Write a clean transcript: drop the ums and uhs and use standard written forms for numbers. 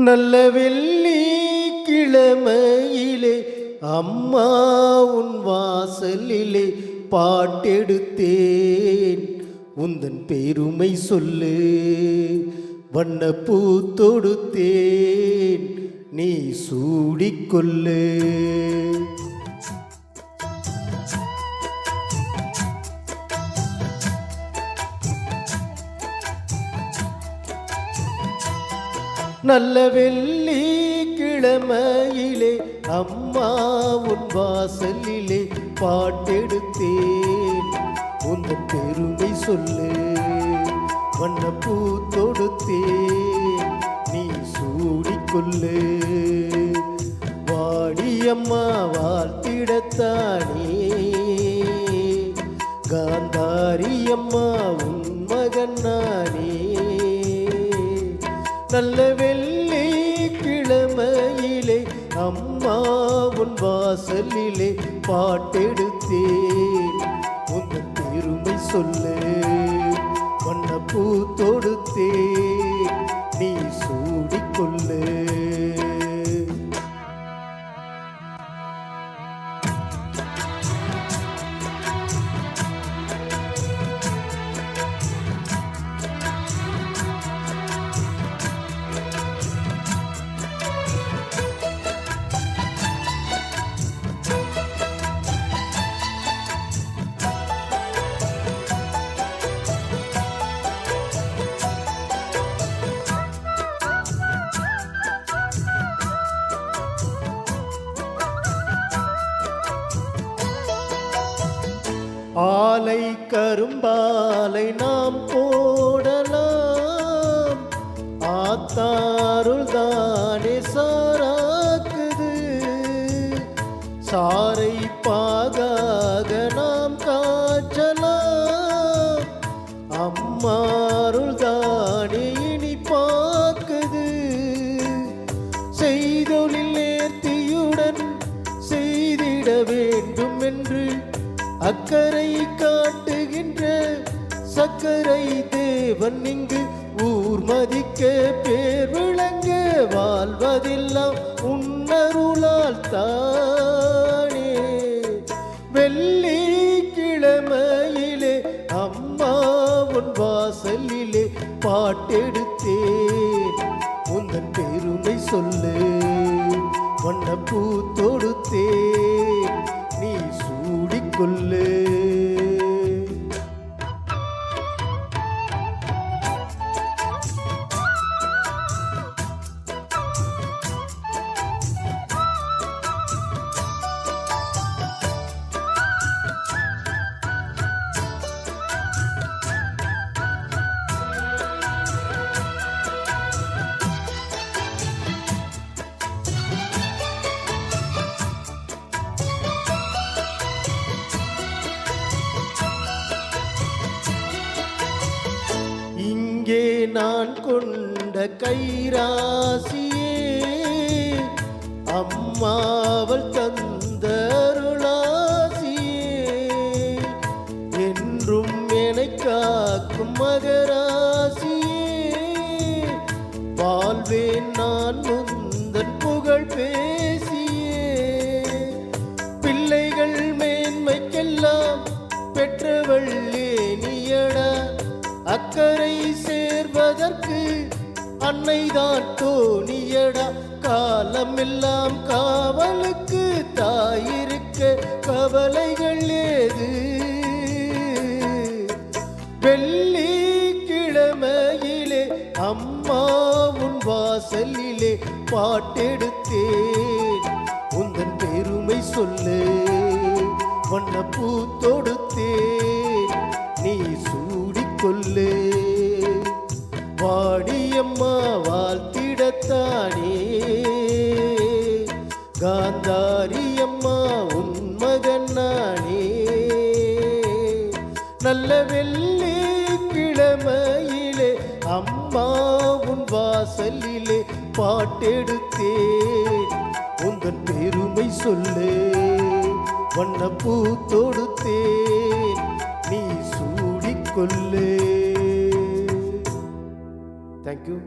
நல்ல வெள்ளி கிழமையிலே அம்மா உன் வாசலிலே பாட்டெடுத்தேன். உந்தன் பெருமை சொல்லு வண்ணப்பூ தொடுத்தேன், நீ சூடிக்கொள்ளு. நல்ல வெள்ளி கிழமையிலே அம்மா உன் வாசலிலே பாட்டெடுத்தேன். உந்தன் பெருமை சொல்லு வண்ணப்பூ தொடுத்தேன், நீ சூடிக்கொள்ளு. வாடியம்மா வாழ்த்திடத்தானே காந்தாரியம்மா உன் மகன் நானே. நல்ல வெள்ளி கிழமையிலே அம்மா உன் வாசலிலே பாட்டெடுத்தேன். உந்தன் பெருமை சொல்லு வண்ணப்பூ தொடுத்தேன், நீ சூடிக்கொள்ளு. ஆலை கரும்பாலை நாம் போடலாம், ஆத்தாருள் தானே சாராக்குது. சாரை பாகாக நாம் காய்ச்சலாம், அம்மாருள் தானே இனிப்பாக்குது. செய்தொழில் நேர்த்தியுடன் செய்திட வேண்டும் என்று அக்கறை காட்டுகின்ற சக்கரை தேவன் இங்கு ஊர் மதிக்க பேர் விளங்க வாழ்வதெல்லாம் உன்னருளால் தானே. வெள்ளி கிழமையிலே அம்மா உன் வாசலிலே பாட்டெடுத்தேன். உந்தன் பெருமை சொல்லு வண்ணப்பூ தொடுத்தேன், நீ சூடிக்கொள்ளு. இங்கே நான் கொண்ட கைராசியே அம்மாவள் தந்த அருளாசியே, என்றும் என்னை காக்கும் மகராசியே. வாழ்வேன் நான் முந்தன் புகழ் பேசியே, பிள்ளைகள் மேன்மைக்கெல்லாம் பெற்றவள் நீயடா. அக்கறை சேர்வதற்கு அன்னைதான் தோணியடா. காலமெல்லாம் காவலுக்கு தாயிருக்க கவலைகள் ஏது. வெள்ளி கிழமையிலே அம்மா உன் வாசலிலே பாட்டெடுத்தேன். உந்தன் பெருமை சொல்லு வண்ணப்பூ தொடுத்தேன், நீ சூடிக்கொள்ளு. வாடியம்மா வாழ்த்திடத்தானே காந்தாரியம்மா உன் மகன் நானே. நல்ல வெள்ளி கிழமையிலே அம்மா உன் வாசலிலே பாட்டெடுத்தேன். உந்தன் பெருமை சொல்லு வண்ணப்பூ தொடுத்தேன், நீ சூடிக்கொள்ளு. Thank you.